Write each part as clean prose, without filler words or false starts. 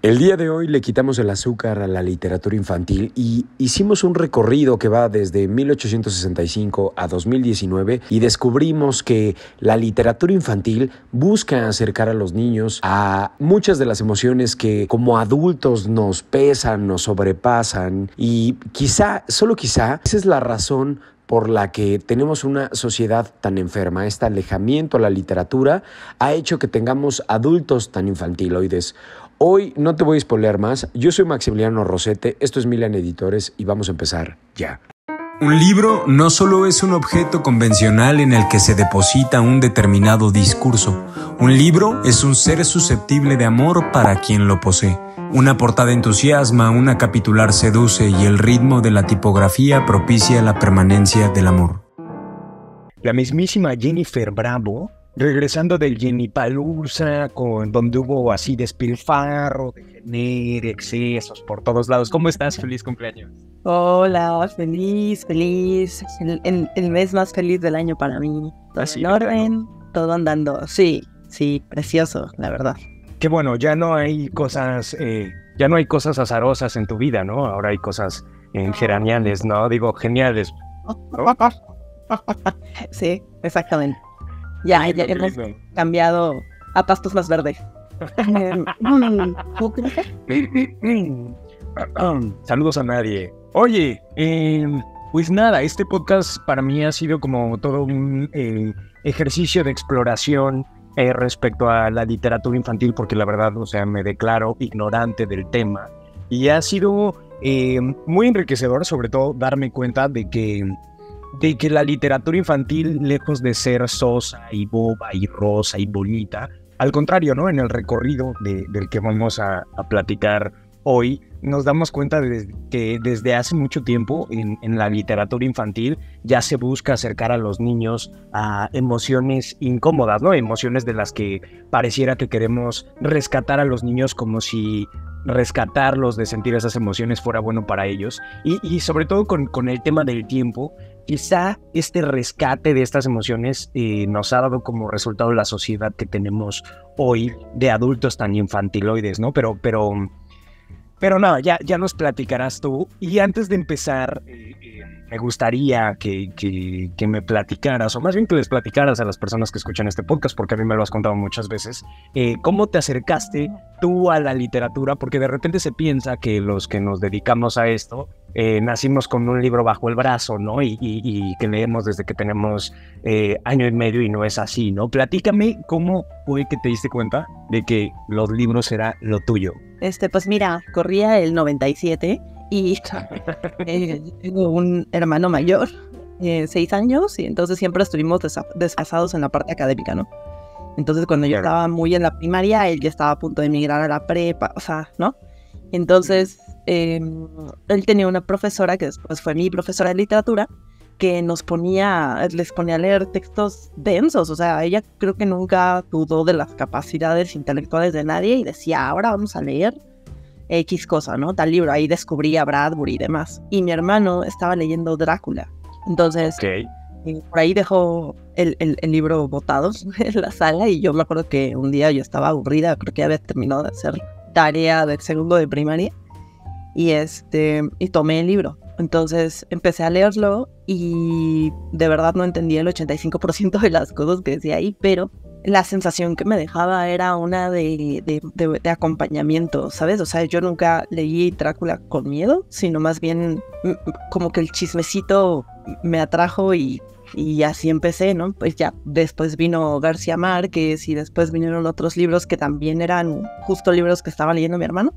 El día de hoy le quitamos el azúcar a la literatura infantil y hicimos un recorrido que va desde 1865 a 2019 y descubrimos que la literatura infantil busca acercar a los niños a muchas de las emociones que como adultos nos pesan, nos sobrepasan y quizá, solo quizá, esa es la razón por la que tenemos una sociedad tan enferma. Este alejamiento a la literatura ha hecho que tengamos adultos tan infantiloides. Hoy no te voy a spoilear más. Yo soy Maximiliano Rosete, esto es Milan Editores y vamos a empezar ya. Un libro no solo es un objeto convencional en el que se deposita un determinado discurso. Un libro es un ser susceptible de amor para quien lo posee. Una portada entusiasma, una capitular seduce y el ritmo de la tipografía propicia la permanencia del amor. La mismísima Jennifer Bravo, regresando del Jennipalusa, donde hubo así despilfarro, degenere, excesos por todos lados. ¿Cómo estás? Feliz cumpleaños. Hola, feliz. El mes más feliz del año para mí. Todo en orden, todo andando. Sí, precioso, la verdad. Qué bueno, ya no hay cosas azarosas en tu vida, ¿no? Ahora hay cosas geraniales, ¿no? Digo, geniales. Sí, exactamente. Ya hemos cambiado a pastos más verdes. Saludos a nadie. Oye, pues nada, este podcast para mí ha sido como todo un ejercicio de exploración respecto a la literatura infantil, porque la verdad, o sea, me declaro ignorante del tema. Y ha sido muy enriquecedor, sobre todo, darme cuenta de que la literatura infantil, lejos de ser sosa y boba y rosa y bonita, al contrario, ¿no? En el recorrido del que vamos a platicar hoy, nos damos cuenta de que desde hace mucho tiempo en la literatura infantil ya se busca acercar a los niños a emociones incómodas, ¿no? Emociones de las que pareciera que queremos rescatar a los niños como si rescatarlos de sentir esas emociones fuera bueno para ellos. Y sobre todo con el tema del tiempo, quizá este rescate de estas emociones nos ha dado como resultado la sociedad que tenemos hoy de adultos tan infantiloides, ¿no? Pero nada, ya nos platicarás tú. Y antes de empezar, me gustaría que me platicaras, o más bien que les platicaras a las personas que escuchan este podcast, porque a mí me lo has contado muchas veces, cómo te acercaste tú a la literatura, porque de repente se piensa que los que nos dedicamos a esto, nacimos con un libro bajo el brazo, ¿no? Y que leemos desde que tenemos año y medio y no es así, ¿no? Platícame cómo fue que te diste cuenta de que los libros era lo tuyo. Pues mira, corría el 97 y tengo un hermano mayor, 6 años, y entonces siempre estuvimos desfasados en la parte académica, ¿no? Entonces cuando yo estaba muy en la primaria, él ya estaba a punto de emigrar a la prepa, o sea, ¿no? Entonces él tenía una profesora que después fue mi profesora de literatura, que les ponía a leer textos densos, o sea, ella creo que nunca dudó de las capacidades intelectuales de nadie y decía, ahora vamos a leer X cosa, ¿no? Tal libro, ahí descubrí a Bradbury y demás. Y mi hermano estaba leyendo Drácula, entonces por ahí dejó el libro botado en la sala y yo me acuerdo que un día yo estaba aburrida, creo que ya había terminado de hacer tarea del segundo de primaria y tomé el libro. Entonces empecé a leerlo y de verdad no entendía el 85% de las cosas que decía ahí, pero la sensación que me dejaba era una de acompañamiento, ¿sabes? O sea, yo nunca leí Drácula con miedo, sino más bien como que el chismecito me atrajo y así empecé, ¿no? Pues ya después vino García Márquez y después vinieron otros libros que también eran justo libros que estaba leyendo mi hermano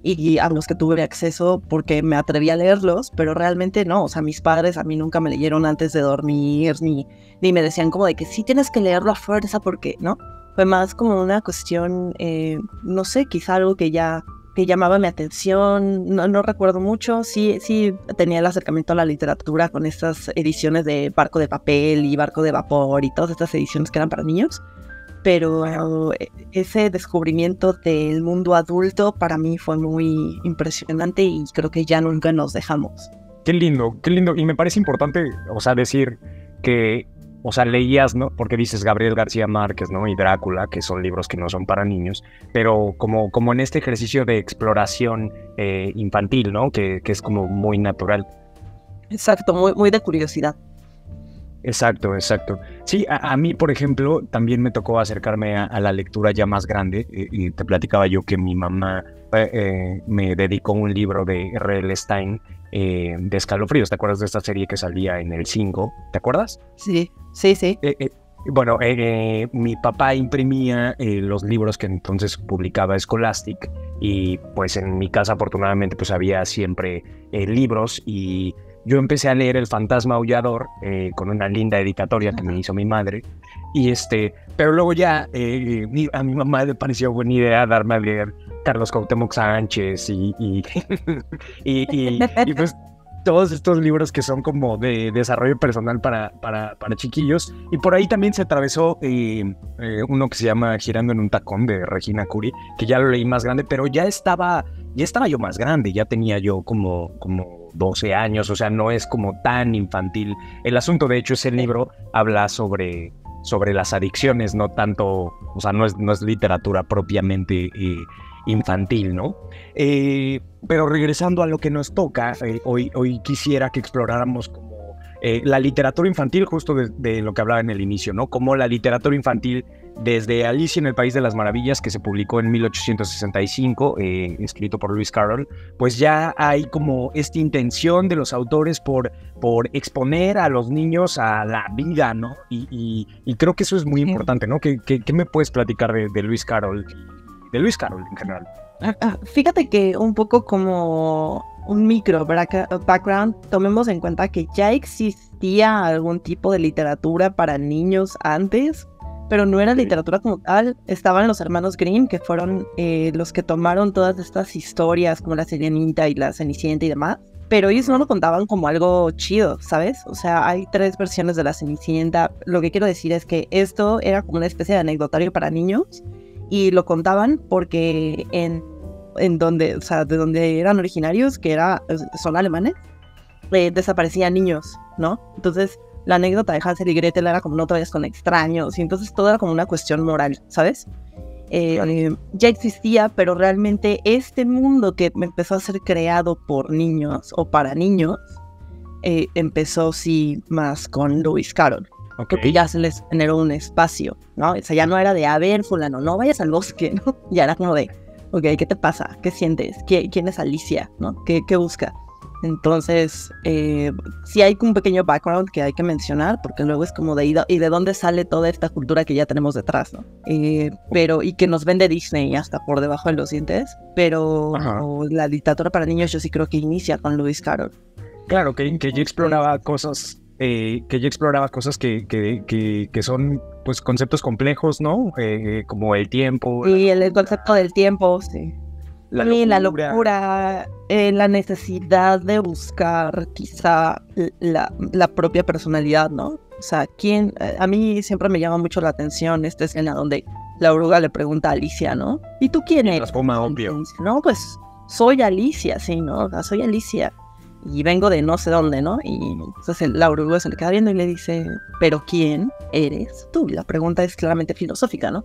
y a los que tuve acceso porque me atreví a leerlos, pero realmente no, o sea, mis padres a mí nunca me leyeron antes de dormir, ni me decían como de que sí tienes que leerlo a fuerza porque, ¿no? Fue más como una cuestión, no sé, quizá algo que llamaba mi atención, no recuerdo mucho, sí tenía el acercamiento a la literatura con estas ediciones de Barco de Papel y Barco de Vapor y todas estas ediciones que eran para niños, pero ese descubrimiento del mundo adulto para mí fue muy impresionante y creo que ya nunca nos dejamos. Qué lindo, y me parece importante, o sea, decir que o sea, leías, ¿no? Porque dices Gabriel García Márquez, ¿no? Y Drácula, que son libros que no son para niños, pero como en este ejercicio de exploración infantil, ¿no? Que es como muy natural. Exacto, muy de curiosidad. Exacto. Sí, a mí, por ejemplo, también me tocó acercarme a la lectura ya más grande, y te platicaba yo que mi mamá me dedicó un libro de R.L. Stein, de Escalofríos. ¿Te acuerdas de esta serie que salía en el 5? ¿Te acuerdas? Sí. Bueno, mi papá imprimía los libros que entonces publicaba Scholastic, y pues en mi casa afortunadamente pues había siempre libros, y yo empecé a leer El Fantasma Aullador con una linda dedicatoria que me hizo mi madre, y pero luego ya a mi mamá le pareció buena idea darme a leer Carlos Cuauhtémoc Sánchez y pues todos estos libros que son como de desarrollo personal para chiquillos. Y por ahí también se atravesó uno que se llama Girando en un tacón, de Regina Curie, que ya lo leí más grande, pero ya estaba yo más grande, ya tenía yo como 12 años, o sea, no es como tan infantil el asunto. De hecho, ese libro habla sobre las adicciones, no tanto, o sea, no es literatura propiamente infantil, ¿no? Pero regresando a lo que nos toca, hoy quisiera que exploráramos como la literatura infantil, justo de lo que hablaba en el inicio, ¿no? Como la literatura infantil desde Alicia en el País de las Maravillas, que se publicó en 1865, escrito por Lewis Carroll, pues ya hay como esta intención de los autores por exponer a los niños a la vida, ¿no? Y creo que eso es muy importante, ¿no? ¿Qué me puedes platicar de Lewis Carroll? De Lewis Carroll en general. Fíjate que un poco como un micro background, tomemos en cuenta que ya existía algún tipo de literatura para niños antes, pero no era literatura como tal. Estaban los hermanos Grimm, que fueron los que tomaron todas estas historias como la Sirenita y la Cenicienta y demás, pero ellos no lo contaban como algo chido, ¿sabes? O sea, hay 3 versiones de la Cenicienta. Lo que quiero decir es que esto era como una especie de anecdotario para niños, y lo contaban porque en donde, o sea, de donde eran originarios, que son alemanes, desaparecían niños, ¿no? Entonces, la anécdota de Hansel y Gretel era como no te vayas con extraños, y entonces todo era como una cuestión moral, ¿sabes? Ya existía, pero realmente este mundo que empezó a ser creado por niños o para niños, empezó sí más con Lewis Carroll. Okay. Porque ya se les generó un espacio, ¿no? O sea, ya no era de, a ver, fulano, no vayas al bosque, ¿no? Ya era como de, ok, ¿qué te pasa? ¿Qué sientes? ¿Quién es Alicia? ¿No? ¿Qué busca? Entonces, sí hay un pequeño background que hay que mencionar, porque luego es como y de dónde sale toda esta cultura que ya tenemos detrás, ¿no? Y que nos vende Disney hasta por debajo de los dientes, pero la literatura para niños yo sí creo que inicia con Lewis Carroll. Claro, que ya exploraba cosas... que son pues conceptos complejos, ¿no? Como el tiempo. Y el concepto del tiempo, sí. La locura, la necesidad de buscar quizá la propia personalidad, ¿no? O sea, a mí siempre me llama mucho la atención esta escena donde la oruga le pregunta a Alicia, ¿no? ¿Y tú quién eres? Transforma, obvio. No, pues soy Alicia, sí, ¿no? O sea, soy Alicia y vengo de no sé dónde, ¿no? Y entonces la oruga se le queda viendo y le dice, ¿pero quién eres tú? Y la pregunta es claramente filosófica, ¿no?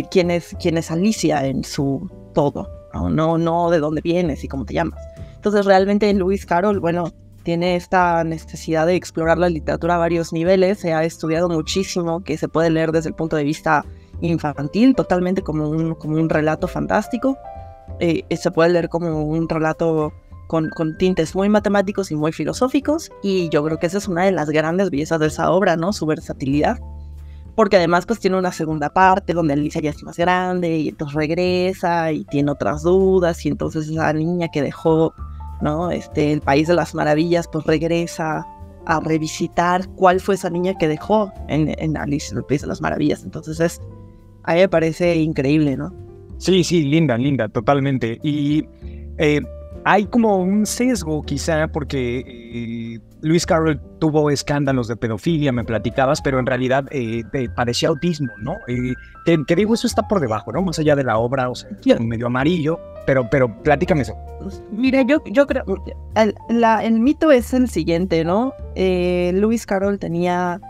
¿Quién es Alicia en su todo? No de dónde vienes y cómo te llamas. Entonces realmente Lewis Carroll, bueno, tiene esta necesidad de explorar la literatura a varios niveles. Se ha estudiado muchísimo, que se puede leer desde el punto de vista infantil, totalmente como un relato fantástico. Se puede leer como un relato con tintes muy matemáticos y muy filosóficos, y yo creo que esa es una de las grandes bellezas de esa obra, ¿no? Su versatilidad. Porque además pues tiene una segunda parte donde Alicia ya es más grande y entonces regresa y tiene otras dudas, y entonces esa niña que dejó, ¿no? El País de las Maravillas pues regresa a revisitar cuál fue esa niña que dejó en Alicia en el País de las Maravillas. Entonces a mí me parece increíble, ¿no? Sí, linda, totalmente. Y hay como un sesgo quizá porque Lewis Carroll tuvo escándalos de pedofilia, me platicabas, pero en realidad padecía autismo, ¿no? Que digo, eso está por debajo, ¿no? Más allá de la obra, o sea, medio amarillo, pero platícame eso. Mira, yo creo, el mito es el siguiente, ¿no? Lewis Carroll tenía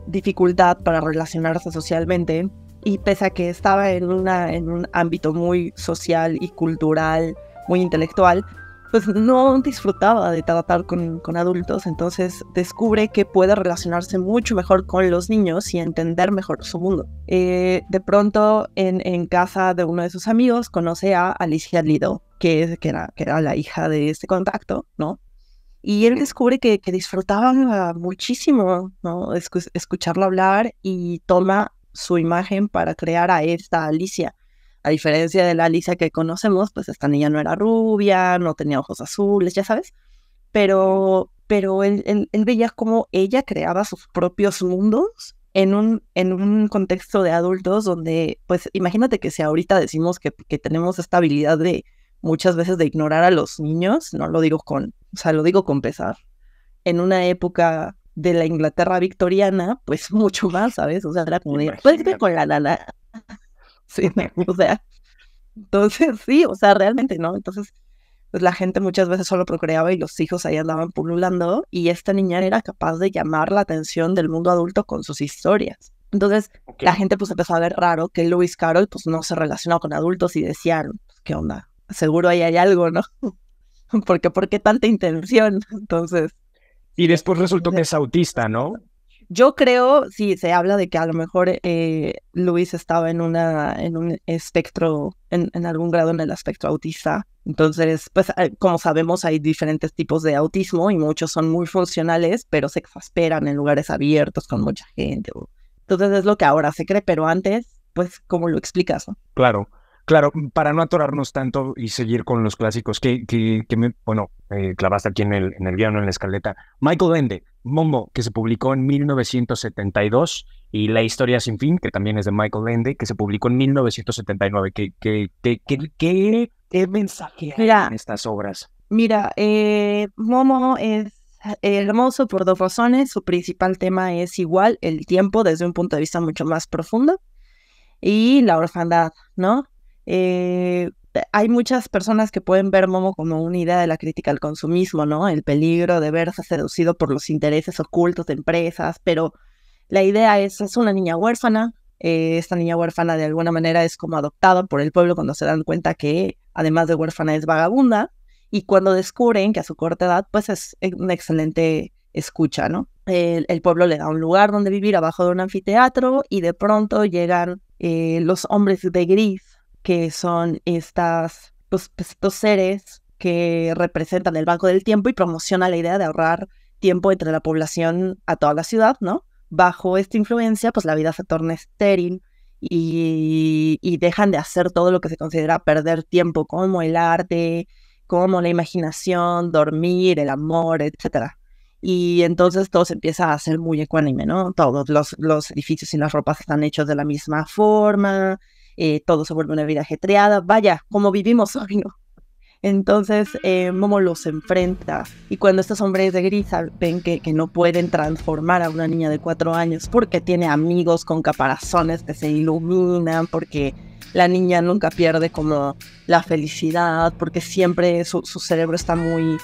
dificultad para relacionarse socialmente, y pese a que estaba en un ámbito muy social y cultural, muy intelectual, pues no disfrutaba de tratar con adultos. Entonces descubre que puede relacionarse mucho mejor con los niños y entender mejor su mundo. De pronto en casa de uno de sus amigos conoce a Alicia Liddell, que era la hija de este contacto, ¿no? Y él descubre que disfrutaba muchísimo, ¿no? Escucharla hablar, y toma su imagen para crear a esta Alicia. A diferencia de la Alicia que conocemos, pues esta niña no era rubia, no tenía ojos azules, ya sabes. Pero él veía cómo ella creaba sus propios mundos en un contexto de adultos donde, pues imagínate que si ahorita decimos que tenemos esta habilidad de muchas veces de ignorar a los niños, no lo digo lo digo con pesar. En una época de la Inglaterra victoriana, pues mucho más, ¿sabes? O sea, era como de, pues ve con la nana. Sí, o sea, entonces sí, o sea, realmente, ¿no? Entonces, pues la gente muchas veces solo procreaba y los hijos ahí andaban pululando, y esta niña era capaz de llamar la atención del mundo adulto con sus historias. Entonces, la gente pues empezó a ver raro que Lewis Carroll pues no se relacionaba con adultos, y decían, pues, ¿qué onda? Seguro ahí hay algo, ¿no? ¿Por qué tanta intención? Entonces... Y después resultó que es autista, ¿no? Yo creo, sí, se habla de que a lo mejor Luis estaba en un espectro, en algún grado en el espectro autista. Entonces, pues como sabemos, hay diferentes tipos de autismo, y muchos son muy funcionales, pero se exasperan en lugares abiertos con mucha gente. Entonces es lo que ahora se cree, pero antes, pues, ¿cómo lo explicas, no? Claro, para no atorarnos tanto y seguir con los clásicos que clavaste aquí en el guión, en la escaleta. Michael Ende, Momo, que se publicó en 1972, y La historia sin fin, que también es de Michael Ende, que se publicó en 1979. ¿Qué mensaje hay en estas obras? Mira, Momo es hermoso por dos razones. Su principal tema es igual el tiempo desde un punto de vista mucho más profundo, y la orfandad, ¿no? Hay muchas personas que pueden ver Momo como una idea de la crítica al consumismo, ¿no? El peligro de verse seducido por los intereses ocultos de empresas, pero la idea es una niña huérfana. Esta niña huérfana de alguna manera es como adoptada por el pueblo cuando se dan cuenta que además de huérfana es vagabunda, y cuando descubren que a su corta edad pues es una excelente escucha, ¿no? El pueblo le da un lugar donde vivir abajo de un anfiteatro, y de pronto llegan los hombres de gris, que son estos seres que representan el Banco del Tiempo, y promociona la idea de ahorrar tiempo entre la población a toda la ciudad, ¿no? Bajo esta influencia, pues la vida se torna estéril, y dejan de hacer todo lo que se considera perder tiempo, como el arte, como la imaginación, dormir, el amor, etcétera. Y entonces todo se empieza a hacer muy ecuánime, ¿no? Todos los edificios y las ropas están hechos de la misma forma, todo se vuelve una vida ajetreada, vaya, como vivimos hoy, ¿no? Entonces Momo los enfrenta, y cuando estos hombres de gris ven que no pueden transformar a una niña de 4 años porque tiene amigos con caparazones que se iluminan, porque la niña nunca pierde como la felicidad, porque siempre su cerebro está muy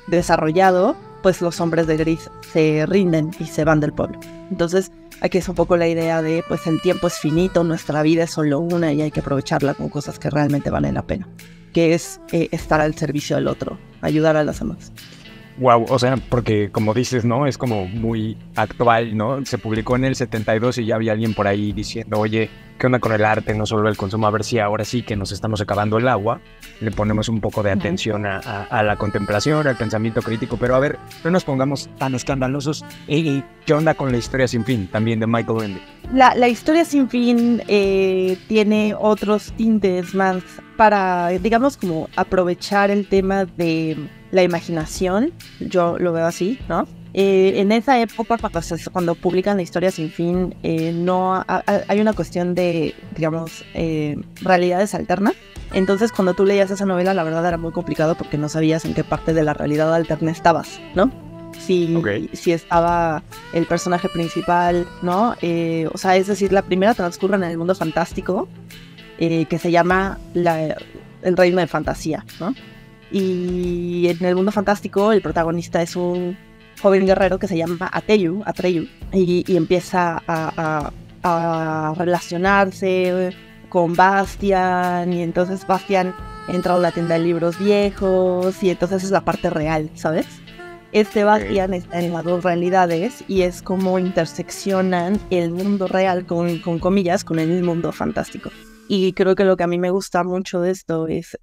desarrollado, pues los hombres de gris se rinden y se van del pueblo. Entonces aquí es un poco la idea de, pues el tiempo es finito, nuestra vida es solo una, y hay que aprovecharla con cosas que realmente valen la pena, que es estar al servicio del otro, ayudar a las demás. Wow, o sea, porque como dices, ¿no? Es como muy actual, ¿no? Se publicó en el 72 y ya había alguien por ahí diciendo, oye, ¿qué onda con el arte? No solo el consumo, a ver si ahora sí que nos estamos acabando el agua, le ponemos un poco de atención a la contemplación, al pensamiento crítico, pero a ver, no nos pongamos tan escandalosos. ¿Qué onda con La historia sin fin, también de Michael Ende? La historia sin fin tiene otros tintes más para, digamos, como aprovechar el tema de la imaginación, yo lo veo así, ¿no? En esa época, cuando publican La historia sin fin, hay una cuestión de, digamos, realidades alternas. Entonces, cuando tú leías esa novela, la verdad era muy complicado porque no sabías en qué parte de la realidad alterna estabas, ¿no? Si estaba el personaje principal, ¿no? O sea, es decir, la primera transcurre en el mundo fantástico, que se llama el reino de fantasía, ¿no? Y en el mundo fantástico el protagonista es un joven guerrero que se llama Atreyu, y empieza a relacionarse con Bastian, y entonces Bastian entra a una tienda de libros viejos, y entonces es la parte real, ¿sabes? Este Bastian está en las dos realidades y es como interseccionan el mundo real con comillas con el mundo fantástico. Y creo que lo que a mí me gusta mucho de esto es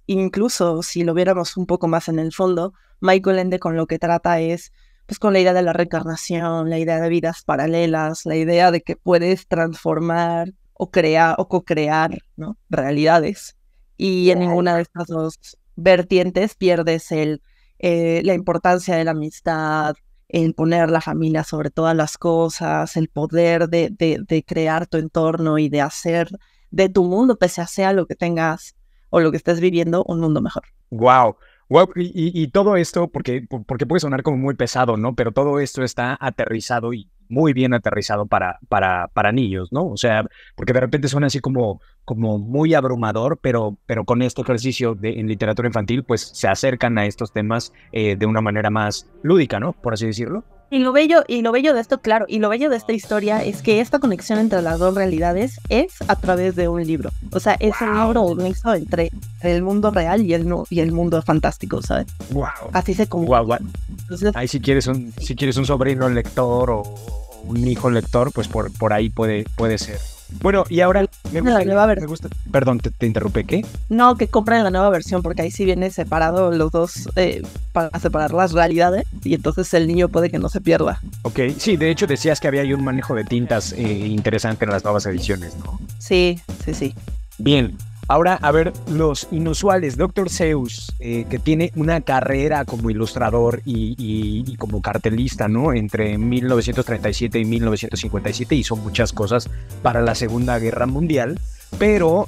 incluso si lo viéramos un poco más en el fondo, Michael Ende con lo que trata es pues con la idea de la reencarnación, la idea de vidas paralelas, la idea de que puedes transformar o crear o co-crear, ¿no? realidades. Y en ninguna de estas dos vertientes pierdes la importancia de la amistad, el poner la familia sobre todas las cosas, el poder de crear tu entorno y de hacer de tu mundo, pese a sea lo que tengas o lo que estés viviendo, un mundo mejor. Wow. Wow, y todo esto, porque puede sonar como muy pesado, ¿no? Pero todo esto está aterrizado y muy bien aterrizado para niños, ¿no? O sea, porque de repente suena así como muy abrumador, pero con este ejercicio en literatura infantil, pues se acercan a estos temas de una manera más lúdica, ¿no? Por así decirlo. Y lo bello de esto, claro, y lo bello de esta historia es que esta conexión entre las dos realidades es a través de un libro. O sea, es un libro mixto entre el mundo real y el mundo fantástico, ¿sabes? Wow. Así se Wow. Entonces, ahí si quieres un sobrino lector o un hijo lector, pues por ahí puede ser. Bueno, y ahora me gusta. Perdón, te interrumpí, ¿qué? No, que compren la nueva versión, porque ahí sí viene separado los dos para separar las realidades, y entonces el niño puede que no se pierda. Ok, sí, de hecho decías que había ahí un manejo de tintas interesante en las nuevas ediciones, ¿no? Sí. Bien. Ahora, a ver, los inusuales. Dr. Seuss, que tiene una carrera como ilustrador y como cartelista, ¿no? Entre 1937 y 1957 hizo muchas cosas para la Segunda Guerra Mundial. Pero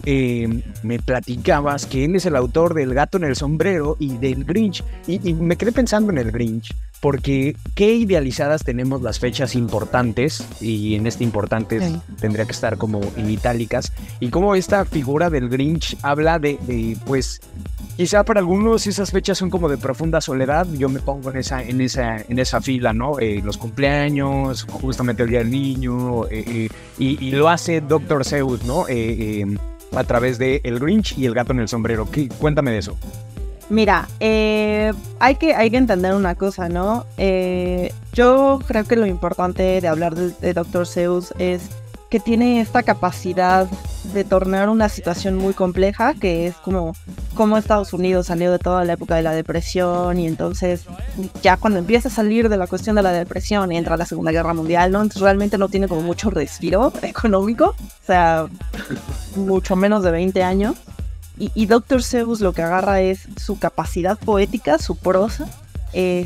me platicabas que él es el autor del Gato en el Sombrero y del Grinch. Y me quedé pensando en el Grinch, porque qué idealizadas tenemos las fechas importantes, y en este importantes tendría que estar como en itálicas, y cómo esta figura del Grinch habla de pues, quizá para algunos esas fechas son como de profunda soledad. Yo me pongo en esa fila, ¿no? Los cumpleaños, justamente el Día del Niño, y lo hace Dr. Seuss, ¿no? A través de El Grinch y El Gato en el Sombrero. Cuéntame de eso. Mira, hay que entender una cosa, ¿no? Yo creo que lo importante de hablar de Dr. Seuss es que tiene esta capacidad de tornar una situación muy compleja, que es como Estados Unidos salió de toda la época de la depresión, y entonces ya cuando empieza a salir de la cuestión de la depresión y entra la Segunda Guerra Mundial, ¿no? Entonces realmente no tiene como mucho respiro económico, o sea, mucho menos de 20 años. Y Dr. Seuss lo que agarra es su capacidad poética, su prosa,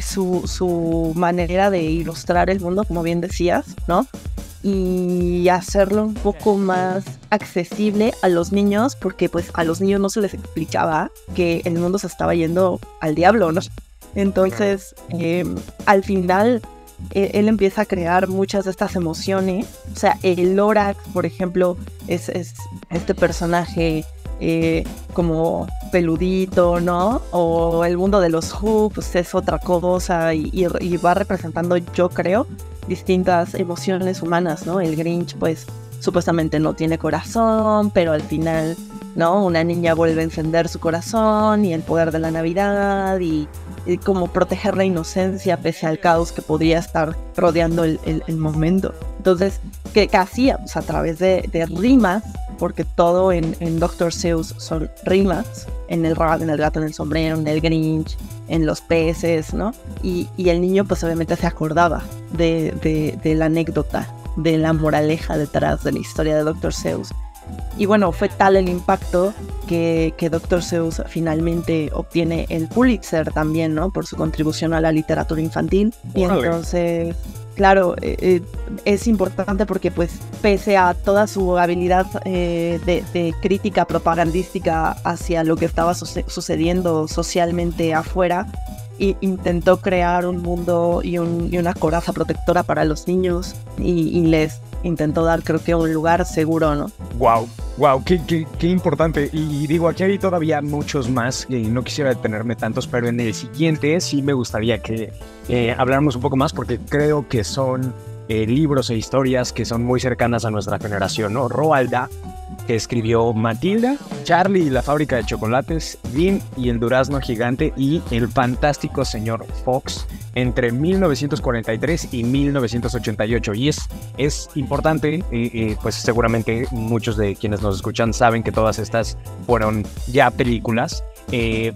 su manera de ilustrar el mundo, como bien decías, ¿no? Y hacerlo un poco más accesible a los niños, porque pues a los niños no se les explicaba que el mundo se estaba yendo al diablo, ¿no? Entonces, al final, él empieza a crear muchas de estas emociones. O sea, el Lorax, por ejemplo, es este personaje como peludito, ¿no? O el mundo de los Who, pues es otra cosa, y va representando, yo creo, distintas emociones humanas, ¿no? El Grinch, pues, supuestamente no tiene corazón, pero al final, ¿no? Una niña vuelve a encender su corazón, y el poder de la Navidad, y como proteger la inocencia pese al caos que podría estar rodeando el momento. Entonces, ¿qué hacía? Pues a través de rimas, porque todo en Dr. Seuss son rimas, en el Gato en el Sombrero, en el Grinch, en los peces, ¿no? Y el niño pues obviamente se acordaba de la anécdota, de la moraleja detrás de la historia de Dr. Seuss. Y bueno, fue tal el impacto que Dr. Seuss finalmente obtiene el Pulitzer también, ¿no? Por su contribución a la literatura infantil. Y entonces, claro, es importante porque pues pese a toda su habilidad de crítica propagandística hacia lo que estaba sucediendo socialmente afuera, intentó crear un mundo y una coraza protectora para los niños y les intentó dar, creo que, un lugar seguro, ¿no? Wow, qué importante. Y digo, aquí hay todavía muchos más, y no quisiera detenerme tantos, pero en el siguiente sí me gustaría que habláramos un poco más, porque creo que son libros e historias que son muy cercanas a nuestra generación, ¿no? Roald Dahl, que escribió Matilda, Charlie y la fábrica de chocolates, Dean y el durazno gigante y El fantástico señor Fox entre 1943 y 1988. Y es importante, pues seguramente muchos de quienes nos escuchan saben que todas estas fueron ya películas.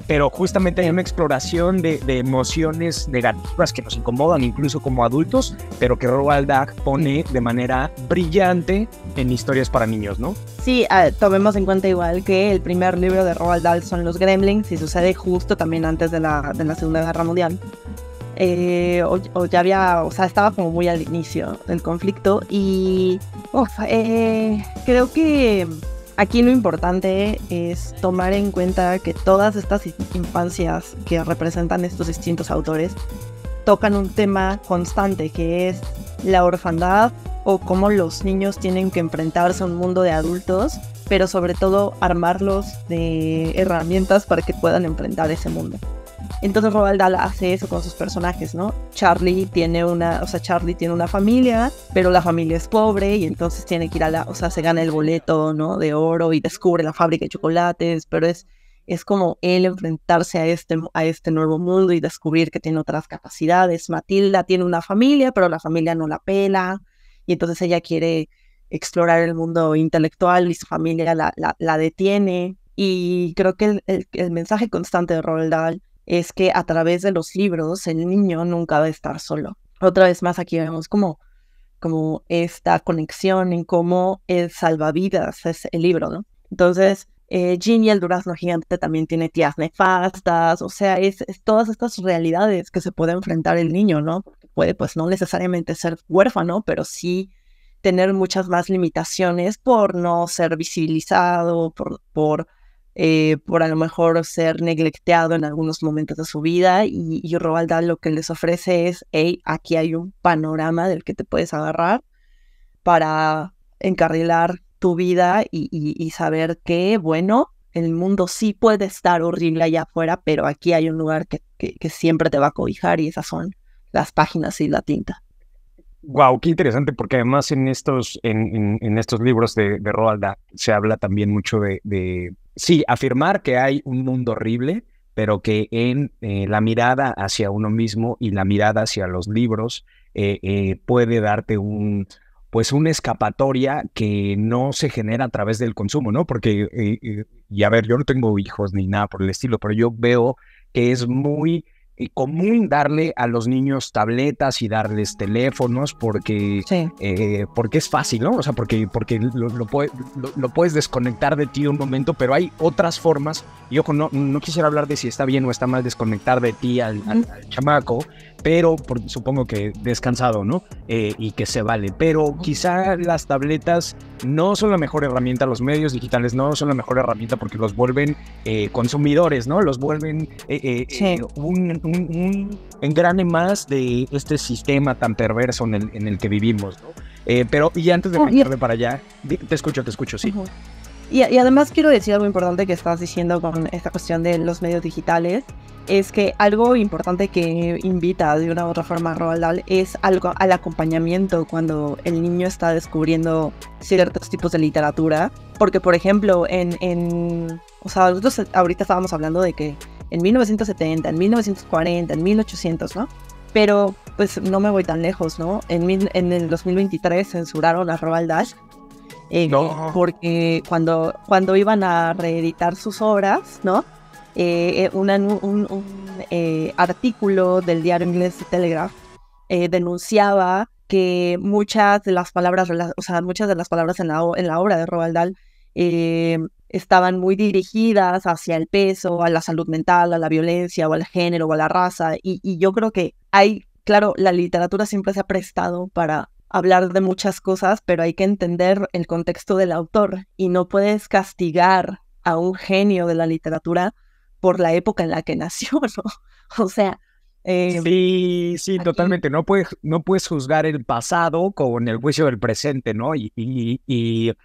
Pero justamente hay una exploración de emociones negativas que nos incomodan incluso como adultos, pero que Roald Dahl pone de manera brillante en historias para niños, ¿no? Sí, tomemos en cuenta igual que el primer libro de Roald Dahl son Los Gremlins y sucede justo también antes de la Segunda Guerra Mundial. Estaba como muy al inicio del conflicto y creo que aquí lo importante es tomar en cuenta que todas estas infancias que representan estos distintos autores tocan un tema constante que es la orfandad o cómo los niños tienen que enfrentarse a un mundo de adultos, pero sobre todo armarlos de herramientas para que puedan enfrentar ese mundo. Entonces Roald Dahl hace eso con sus personajes, ¿no? Charlie tiene una familia, pero la familia es pobre y entonces tiene que ir se gana el boleto, ¿no? De oro y descubre la fábrica de chocolates, pero es como él enfrentarse a este nuevo mundo y descubrir que tiene otras capacidades. Matilda tiene una familia, pero la familia no la pela y entonces ella quiere explorar el mundo intelectual y su familia la detiene. Y creo que el mensaje constante de Roald Dahl es que a través de los libros el niño nunca va a estar solo. Otra vez más aquí vemos como esta conexión en cómo el salvavidas es el libro, ¿no? Entonces, Ginny el durazno gigante también tiene tías nefastas, o sea, es todas estas realidades que se puede enfrentar el niño, ¿no? Porque puede, pues, no necesariamente ser huérfano, pero sí tener muchas más limitaciones por no ser visibilizado, por a lo mejor ser neglecteado en algunos momentos de su vida y Roald Dahl lo que les ofrece es, hey, aquí hay un panorama del que te puedes agarrar para encarrilar tu vida y saber que, bueno, el mundo sí puede estar horrible allá afuera, pero aquí hay un lugar que siempre te va a cobijar y esas son las páginas y la tinta. Wow, qué interesante, porque además en estos libros de Roald Dahl se habla también mucho de sí, afirmar que hay un mundo horrible, pero que en la mirada hacia uno mismo y la mirada hacia los libros puede darte una escapatoria que no se genera a través del consumo, ¿no? Porque, y a ver, yo no tengo hijos ni nada por el estilo, pero yo veo que es muy común darle a los niños tabletas y darles teléfonos porque es fácil, ¿no? O sea, porque lo puedes desconectar de ti un momento, pero hay otras formas. Y ojo, no quisiera hablar de si está bien o está mal desconectar de ti al chamaco, pero supongo que descansado, ¿no? Y que se vale. Pero quizá las tabletas no son la mejor herramienta, los medios digitales no son la mejor herramienta porque los vuelven consumidores, ¿no? Los vuelven un engrane más de este sistema tan perverso en el que vivimos, ¿no? Pero, y antes de irme para allá, te escucho, sí. Uh-huh. Y además quiero decir algo importante que estás diciendo con esta cuestión de los medios digitales, es que algo importante que invita de una u otra forma a Roald Dahl es algo al acompañamiento cuando el niño está descubriendo ciertos tipos de literatura, porque por ejemplo, nosotros ahorita estábamos hablando de que en 1970, en 1940, en 1800, ¿no? Pero pues no me voy tan lejos, ¿no? En el 2023 censuraron a Roald Dahl. No. Porque cuando iban a reeditar sus obras, ¿no? Un artículo del diario inglés The Telegraph denunciaba que muchas de las palabras en la obra de Roald Dahl estaban muy dirigidas hacia el peso, a la salud mental, a la violencia, o al género, o a la raza. Y yo creo que claro, la literatura siempre se ha prestado para hablar de muchas cosas, pero hay que entender el contexto del autor y no puedes castigar a un genio de la literatura por la época en la que nació, ¿no? O sea, Sí, Aquí, totalmente. No puedes juzgar el pasado con el juicio del presente, ¿no? Y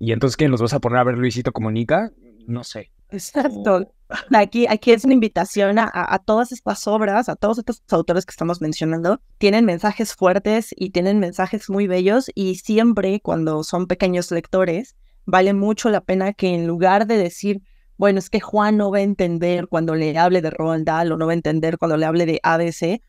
entonces, ¿qué? ¿Nos vas a poner a ver Luisito Comunica? No sé. exacto. Aquí es una invitación a todas estas obras, a todos estos autores que estamos mencionando. Tienen mensajes fuertes y tienen mensajes muy bellos y siempre cuando son pequeños lectores, vale mucho la pena que en lugar de decir, bueno, es que Juan no va a entender cuando le hable de Roald Dahl o no va a entender cuando le hable de ABC,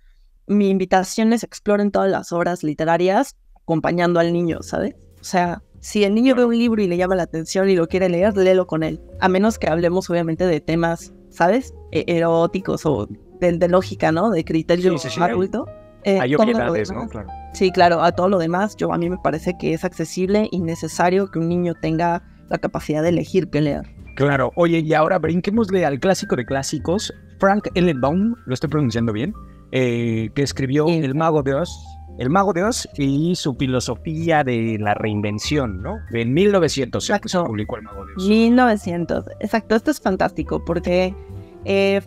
mi invitación es exploren todas las obras literarias acompañando al niño, ¿sabes? O sea, si el niño ve un libro y le llama la atención y lo quiere leer, léelo con él. A menos que hablemos obviamente de temas, ¿sabes? Eróticos o de lógica, ¿no? De criterio Sí. adulto. Hay Todo lo obviedades, ¿no? demás. Claro. Sí, claro, a todo lo demás, a mí me parece que es accesible y necesario que un niño tenga la capacidad de elegir qué leer. Claro. Oye, y ahora brinquémosle al clásico de clásicos, Frank L. Baum, lo estoy pronunciando bien, que escribió Sí. El Mago de Oz y su filosofía de la reinvención, ¿no? En 1900 se Exacto. publicó El Mago de Oz. 1900. Exacto, esto es fantástico porque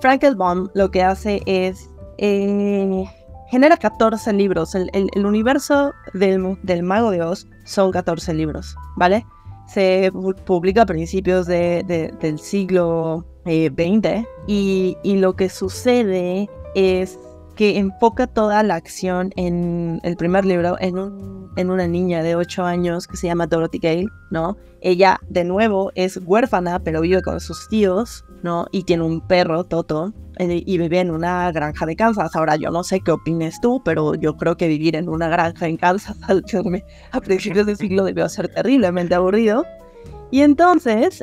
Frank L. Baum lo que hace es genera 14 libros. El universo del Mago de Oz son 14 libros, ¿vale? Se publica a principios del siglo XX y lo que sucede es que enfoca toda la acción en el primer libro en una niña de 8 años que se llama Dorothy Gale, ¿no? Ella, de nuevo, es huérfana, pero vive con sus tíos, ¿no? Y tiene un perro, Toto, y vive en una granja de Kansas. Ahora, yo no sé qué opines tú, pero yo creo que vivir en una granja en Kansas a principios del siglo debió ser terriblemente aburrido. Y entonces,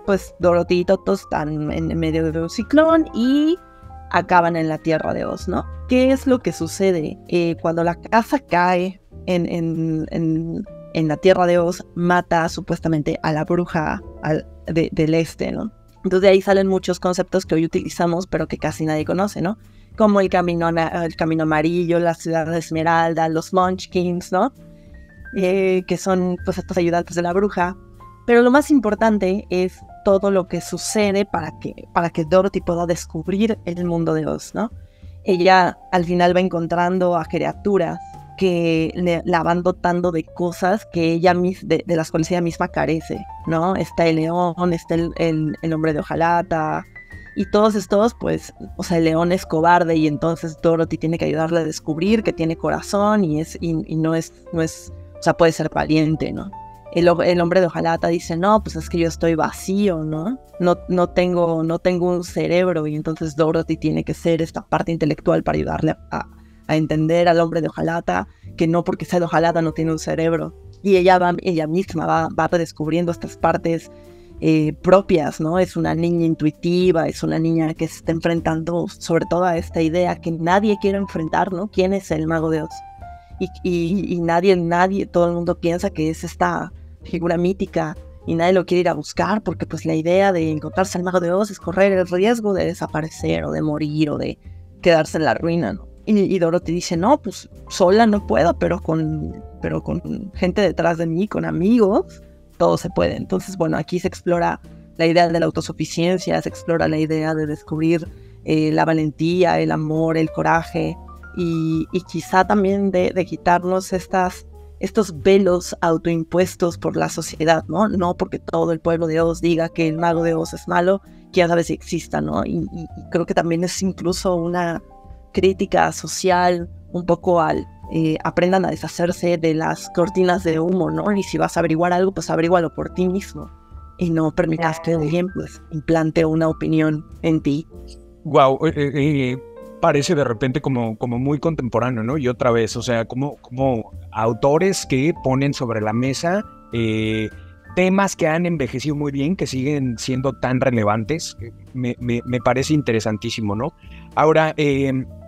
pues Dorothy y Toto están en medio de un ciclón y acaban en la Tierra de Oz, ¿no? ¿Qué es lo que sucede? Cuando la casa cae en la Tierra de Oz, mata supuestamente a la bruja del este, ¿no? Entonces de ahí salen muchos conceptos que hoy utilizamos, pero que casi nadie conoce, ¿no? Como el camino amarillo, la ciudad de Esmeralda, los Munchkins, ¿no? Que son pues estos ayudantes de la bruja. Pero lo más importante es todo lo que sucede para que Dorothy pueda descubrir el mundo de Oz, ¿no? Ella al final va encontrando a criaturas que la van dotando de cosas que de las cuales ella misma carece, ¿no? Está el león, está el hombre de hojalata, y todos estos, pues, o sea, el león es cobarde y entonces Dorothy tiene que ayudarle a descubrir que tiene corazón y no es, o sea, puede ser valiente, ¿no? El hombre de hojalata dice, no, pues es que yo estoy vacío, ¿no? No tengo un cerebro y entonces Dorothy tiene que ser esta parte intelectual para ayudarle a entender al hombre de hojalata, que no porque sea de hojalata no tiene un cerebro. Y ella misma va redescubriendo estas partes propias, ¿no? Es una niña intuitiva, es una niña que se está enfrentando sobre todo a esta idea que nadie quiere enfrentar, ¿no? ¿Quién es el Mago de Oz? Y nadie, todo el mundo piensa que es esta figura mítica y nadie lo quiere ir a buscar porque pues la idea de encontrarse al Mago de Oz es correr el riesgo de desaparecer o de morir o de quedarse en la ruina, ¿no? Y Dorothy dice, no, pues sola no puedo, pero con gente detrás de mí, con amigos, todo se puede. Entonces, bueno, aquí se explora la idea de la autosuficiencia, se explora la idea de descubrir la valentía, el amor, el coraje, y quizá también de quitarnos estos velos autoimpuestos por la sociedad, ¿no? No porque todo el pueblo de Oz diga que el Mago de Oz es malo, quién sabe si exista, ¿no? Y creo que también es incluso una crítica social un poco al aprendan a deshacerse de las cortinas de humo, ¿no? Y si vas a averiguar algo, pues averígualo por ti mismo y no permitas que alguien pues implante una opinión en ti. Wow, parece de repente como muy contemporáneo, ¿no? Y otra vez, o sea, como autores que ponen sobre la mesa temas que han envejecido muy bien, que siguen siendo tan relevantes. Me parece interesantísimo, ¿no? Ahora,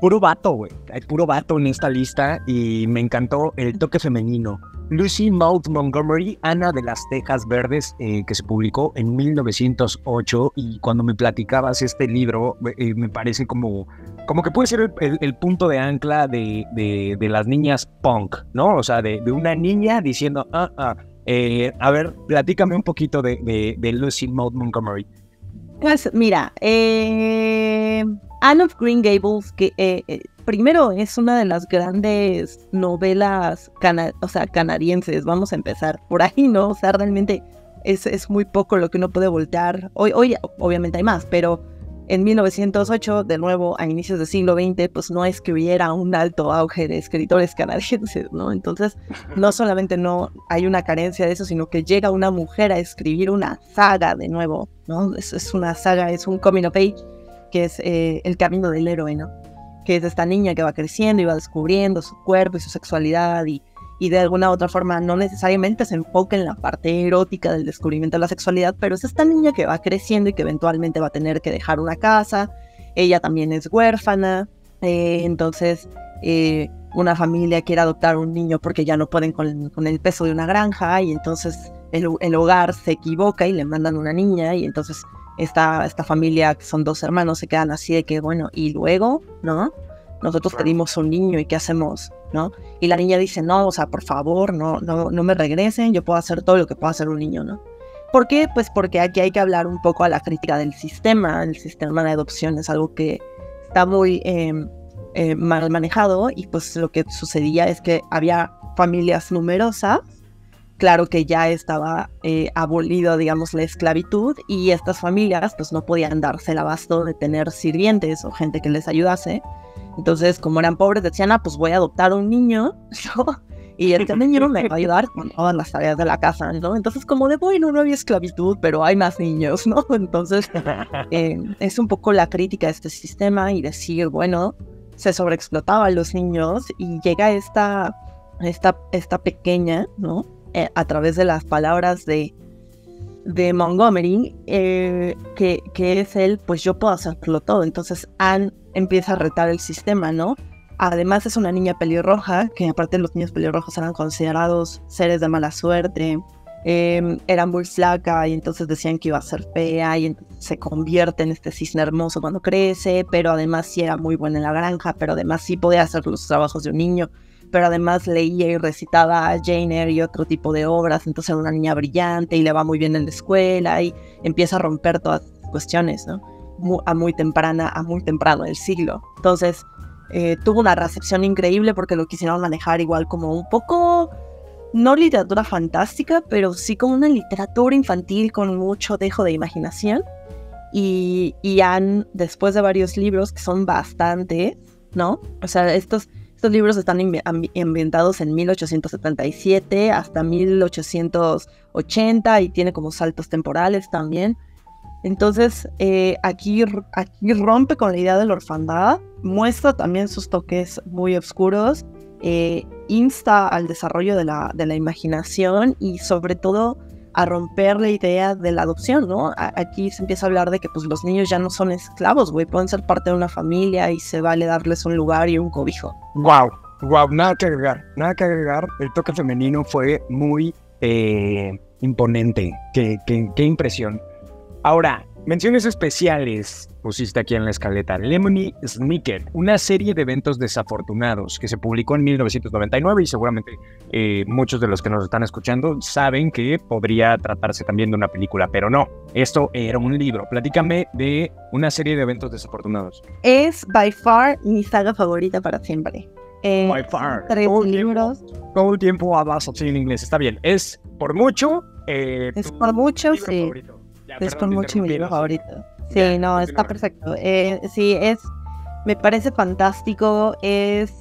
puro vato, güey. Hay puro vato en esta lista y me encantó el toque femenino. Lucy Maud Montgomery, Ana de las Tejas Verdes, que se publicó en 1908, y cuando me platicabas este libro, me parece como que puede ser el punto de ancla de las niñas punk, ¿no? O sea, de una niña diciendo, a ver, platícame un poquito de Lucy Maud Montgomery. Pues mira, Anne of Green Gables, que primero es una de las grandes novelas canadienses, vamos a empezar por ahí, ¿no? O sea, realmente es muy poco lo que uno puede voltear. Hoy obviamente hay más, pero en 1908, de nuevo, a inicios del siglo XX, pues no es que hubiera un alto auge de escritores canadienses, ¿no? Entonces, no solamente no hay una carencia de eso, sino que llega una mujer a escribir una saga de nuevo, ¿no? Es una saga, es un coming of age, que es el camino del héroe, ¿no? Que es esta niña que va creciendo y va descubriendo su cuerpo y su sexualidad y de alguna u otra forma no necesariamente se enfoca en la parte erótica del descubrimiento de la sexualidad, pero es esta niña que va creciendo y que eventualmente va a tener que dejar una casa. Ella también es huérfana, entonces una familia quiere adoptar un niño porque ya no pueden con el peso de una granja, y entonces el hogar se equivoca y le mandan una niña, y entonces esta familia, que son 2 hermanos, se quedan así de que, bueno, y luego, ¿no? Nosotros pedimos un niño y ¿qué hacemos? ¿No? Y la niña dice, no, o sea, por favor, no me regresen, yo puedo hacer todo lo que pueda hacer un niño, ¿no? ¿Por qué? Pues porque aquí hay que hablar un poco a la crítica del sistema. El sistema de adopción es algo que está muy mal manejado, y pues lo que sucedía es que había familias numerosas. Claro que ya estaba abolido, digamos, la esclavitud, y estas familias pues no podían darse el abasto de tener sirvientes o gente que les ayudase. Entonces, como eran pobres, decían, pues voy a adoptar un niño, ¿no? Y este niño me va a ayudar con todas las tareas de la casa, ¿no? Entonces, como de, bueno, no había esclavitud, pero hay más niños, ¿no? Entonces, es un poco la crítica a este sistema y decir, bueno, se sobreexplotaba a los niños, y llega esta pequeña, ¿no? A través de las palabras de Montgomery, que es él, pues yo puedo hacerlo todo. Entonces Anne empieza a retar el sistema, ¿no? Además es una niña pelirroja, que aparte los niños pelirrojos eran considerados seres de mala suerte, era muy flaca, y entonces decían que iba a ser fea, y entonces se convierte en este cisne hermoso cuando crece, pero además sí era muy buena en la granja, pero además sí podía hacer los trabajos de un niño, pero además leía y recitaba Jane Eyre y otro tipo de obras, entonces era una niña brillante y le va muy bien en la escuela, y empieza a romper todas las cuestiones, ¿no? A muy temprano del siglo. Entonces tuvo una recepción increíble porque lo quisieron manejar igual como un poco, no literatura fantástica, pero sí como una literatura infantil con mucho dejo de imaginación. Y Anne, después de varios libros, que son bastantes, ¿no? O sea, estos libros están ambientados en 1877 hasta 1880, y tiene como saltos temporales también. Entonces, aquí rompe con la idea de la orfandad, muestra también sus toques muy oscuros, insta al desarrollo de la imaginación, y sobre todo a romper la idea de la adopción, ¿no? Aquí se empieza a hablar de que pues los niños ya no son esclavos, güey, pueden ser parte de una familia y se vale darles un lugar y un cobijo. Wow, nada que agregar. El toque femenino fue muy imponente. Qué impresión. Ahora, menciones especiales pusiste aquí en la escaleta. Lemony Snicket, una serie de eventos desafortunados que se publicó en 1999, y seguramente muchos de los que nos están escuchando saben que podría tratarse también de una película, pero no, esto era un libro. Platícame de una serie de eventos desafortunados. Es by far mi saga favorita para siempre. By far. 3 libros. Todo el tiempo hablas así en inglés, está bien. Es por mucho. Es por mucho, sí. Favorito. Es por mucho mi libro favorito. Sí, no, está perfecto. Sí, me parece fantástico, es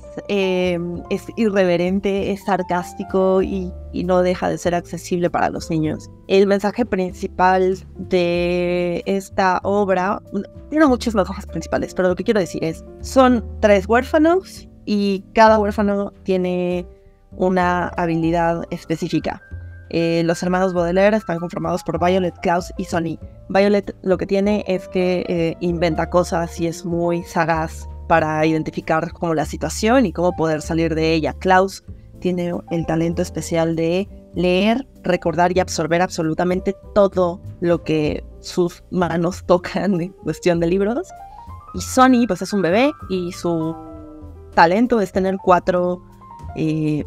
irreverente, es sarcástico, y no deja de ser accesible para los niños. El mensaje principal de esta obra, tiene muchos mensajes principales, pero lo que quiero decir son 3 huérfanos, y cada huérfano tiene una habilidad específica. Los hermanos Baudelaire están conformados por Violet, Klaus y Sonny. Violet lo que tiene es que inventa cosas y es muy sagaz para identificar como la situación y cómo poder salir de ella. Klaus tiene el talento especial de leer, recordar y absorber absolutamente todo lo que sus manos tocan en cuestión de libros. Y Sonny pues es un bebé, y su talento es tener 4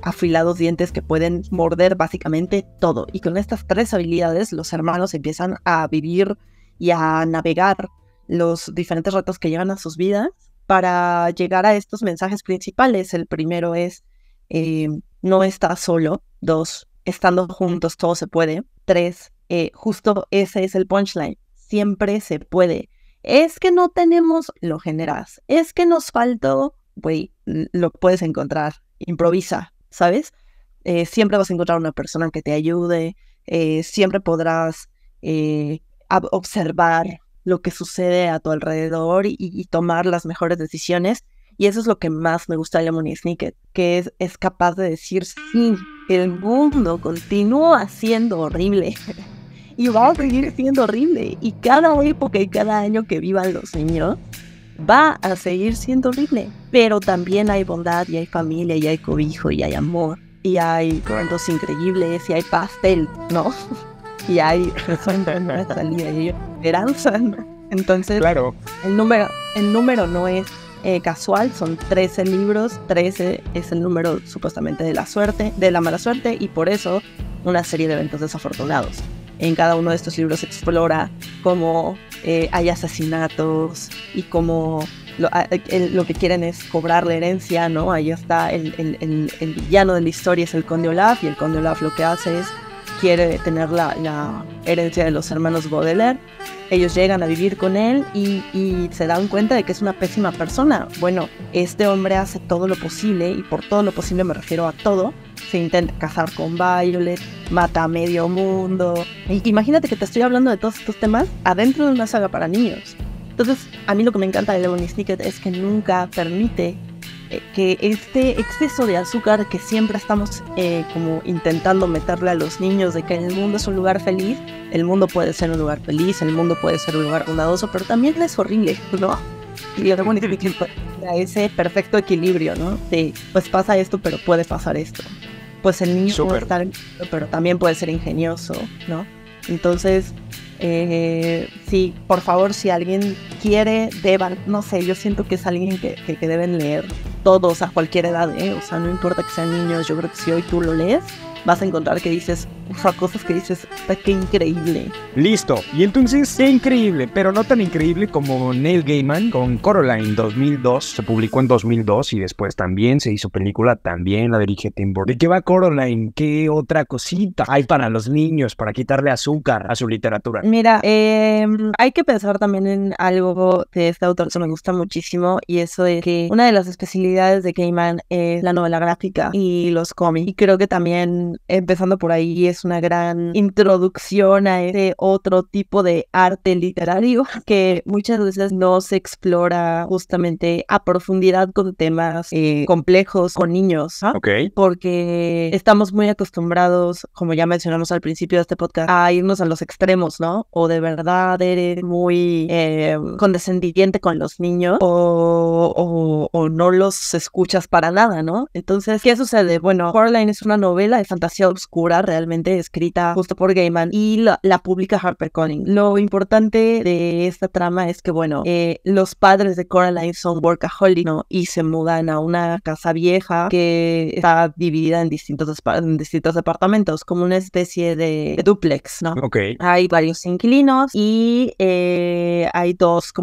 afilados dientes que pueden morder básicamente todo. Y con estas 3 habilidades los hermanos empiezan a vivir y a navegar los diferentes retos que llegan a sus vidas para llegar a estos mensajes principales. El primero es, no estás solo. 2, estando juntos todo se puede. 3, justo ese es el punchline. Siempre se puede. Es que no tenemos, lo generas. Es que nos faltó, güey, lo puedes encontrar. Improvisa, ¿sabes? Siempre vas a encontrar una persona que te ayude. Siempre podrás observar lo que sucede a tu alrededor y tomar las mejores decisiones. Y eso es lo que más me gusta de Lemony Snicket, que es capaz de decir, sí, el mundo continúa siendo horrible y va a seguir siendo horrible. Y cada época y cada año que vivan los niños va a seguir siendo horrible. Pero también hay bondad, y hay familia, y hay cobijo, y hay amor, y hay cuentos increíbles, y hay pastel, ¿no? Y hay salida y esperanza, ¿no? Entonces, claro, el número no es casual, son 13 libros, 13 es el número supuestamente de la suerte, de la mala suerte, y por eso una serie de eventos desafortunados. En cada uno de estos libros se explora cómo hay asesinatos y cómo lo que quieren es cobrar la herencia, ¿no? Ahí está el villano de la historia, es el Conde Olaf, y el Conde Olaf lo que hace es quiere tener la herencia de los hermanos Baudelaire. Ellos llegan a vivir con él y se dan cuenta de que es una pésima persona. Bueno, este hombre hace todo lo posible, y por todo lo posible me refiero a todo. Se intenta casar con Violet, mata a medio mundo. Imagínate que te estoy hablando de todos estos temas adentro de una saga para niños. Entonces, a mí lo que me encanta de Lemony Snicket es que nunca permite que este exceso de azúcar que siempre estamos como intentando meterle a los niños, de que el mundo es un lugar feliz. El mundo puede ser un lugar feliz, el mundo puede ser un lugar bondadoso, pero también es horrible, ¿no? Y Lemony Snicket a ese perfecto equilibrio, ¿no? De, pues pasa esto, pero puede pasar esto. Pues el niño puede estar, pero también puede ser ingenioso, ¿no? Entonces, sí, por favor, si alguien quiere, deban, no sé, yo siento que es alguien que deben leer todos a cualquier edad, o sea, no importa que sean niños. Yo creo que si hoy tú lo lees, vas a encontrar que dices, cosas que dices, qué increíble. Listo, y entonces, qué increíble, pero no tan increíble como Neil Gaiman con Coraline 2002, se publicó en 2002 y después también se hizo película, también la dirige Tim Burton. ¿De qué va Coraline? ¿Qué otra cosita hay para los niños, para quitarle azúcar a su literatura? Mira, hay que pensar también en algo de este autor que me gusta muchísimo, y eso es que una de las especialidades de Gaiman es la novela gráfica y los cómics, y creo que también, empezando por ahí, es una gran introducción a ese otro tipo de arte literario que muchas veces no se explora justamente a profundidad con temas complejos con niños, ¿no? Okay. Porque estamos muy acostumbrados, como ya mencionamos al principio de este podcast, a irnos a los extremos, ¿no? O de verdad eres muy condescendiente con los niños, o no los escuchas para nada, ¿no? Entonces, ¿qué sucede? Bueno, Coraline es una novela de fantasía oscura, realmente escrita justo por Gaiman, y la publica HarperCollins. Lo importante de esta trama es que, bueno, los padres de Coraline son workaholic, ¿no? Y se mudan a una casa vieja que está dividida en distintos departamentos, como una especie de dúplex, ¿no? Okay. Hay varios inquilinos y hay dos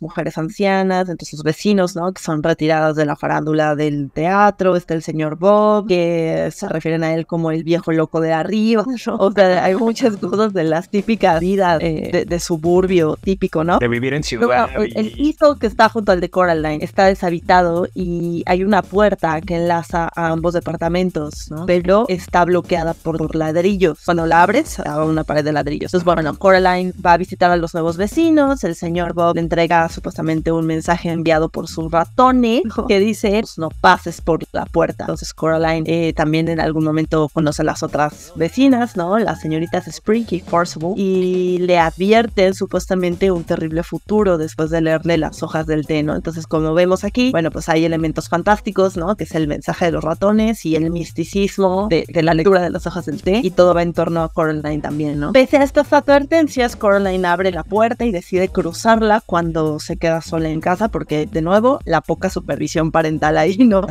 mujeres ancianas entre sus vecinos, ¿no? Que son retiradas de la farándula del teatro. Está el señor Bob, que se refieren a él como el viejo loco de arriba, ¿no? O sea, hay muchas cosas de las típicas vidas de suburbio típico, ¿no? De vivir en ciudad. Luego, el piso que está junto al de Coraline está deshabitado y hay una puerta que enlaza a ambos departamentos, ¿no? Pero está bloqueada por ladrillos. Cuando la abres, a una pared de ladrillos. Entonces, bueno, Coraline va a visitar a los nuevos vecinos. El señor Bob le entrega supuestamente un mensaje enviado por sus ratones que dice, pues, no pases por la puerta. Entonces Coraline también en algún momento conoce a las otras vecinas, ¿no? Las señoritas Spring y Forcible, y le advierten supuestamente un terrible futuro después de leerle las hojas del té, ¿no? Entonces, como vemos aquí, bueno, pues hay elementos fantásticos, ¿no? Que es el mensaje de los ratones y el misticismo de la lectura de las hojas del té, y todo va en torno a Coraline también, ¿no? Pese a estas advertencias, Coraline abre la puerta y decide cruzarla cuando se queda sola en casa, porque, de nuevo, la poca supervisión parental ahí, ¿no?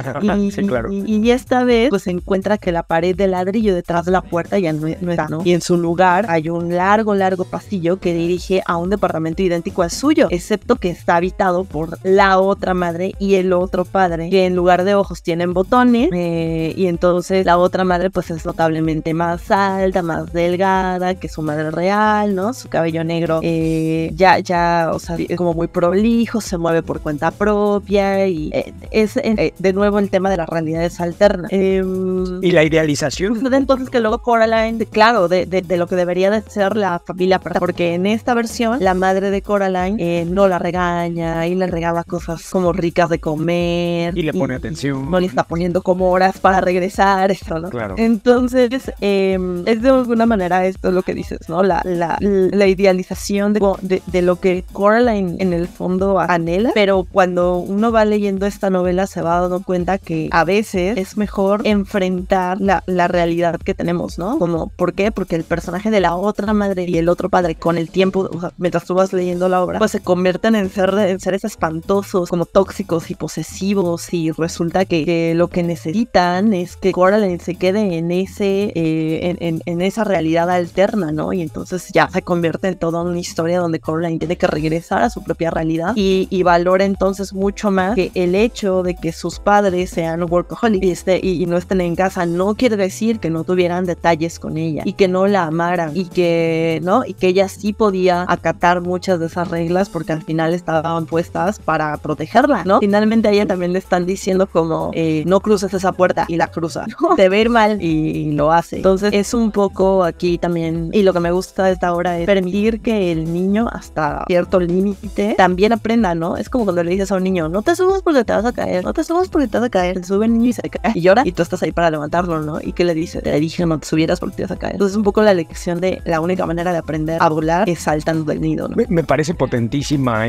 Sí, claro. Y esta vez, pues se encuentra que la pared de ladrillo detrás de la puerta puerta ya no está, ¿no? Y en su lugar hay un largo pasillo que dirige a un departamento idéntico al suyo, excepto que está habitado por la otra madre y el otro padre, que en lugar de ojos tienen botones, y entonces la otra madre pues es notablemente más alta, más delgada que su madre real, ¿no? Su cabello negro o sea, es como muy prolijo, se mueve por cuenta propia y es de nuevo el tema de las realidades alternas. Y la idealización. Entonces que luego Coraline, claro, de lo que debería de ser la familia perfecta, porque en esta versión la madre de Coraline no la regaña y le regala cosas como ricas de comer. Y le pone atención. No le está poniendo como horas para regresar, eso, ¿no? Claro. Entonces, es de alguna manera esto es lo que dices, ¿no? La idealización de lo que Coraline en el fondo anhela, pero cuando uno va leyendo esta novela se va dando cuenta que a veces es mejor enfrentar la realidad que tenemos, ¿no? Como, ¿por qué? Porque el personaje de la otra madre y el otro padre con el tiempo, o sea, mientras tú vas leyendo la obra, pues se convierten en seres espantosos, como tóxicos y posesivos, y resulta que lo que necesitan es que Coraline se quede en esa realidad alterna, ¿no? Y entonces ya se convierte en toda una historia donde Coraline tiene que regresar a su propia realidad y valora entonces mucho más que el hecho de que sus padres sean workaholics y no estén en casa no quiere decir que no tuvieran detalles con ella y que no la amaran y que ella sí podía acatar muchas de esas reglas porque al final estaban puestas para protegerla, ¿no? Finalmente a ella también le están diciendo como no cruces esa puerta y la cruza, ¿no? Te va a ir mal y lo hace. Entonces es un poco aquí también, y lo que me gusta de esta obra es permitir que el niño hasta cierto límite también aprenda, ¿no? Es como cuando le dices a un niño, no te subas porque te vas a caer, no te subas porque te vas a caer. Se sube el niño y se cae y llora y tú estás ahí para levantarlo, ¿no? ¿Y qué le dice? Te dije no te subieras porque te vas a caer. Entonces es un poco la lección de la única manera de aprender a volar es saltando del nido, ¿no? Me parece potentísima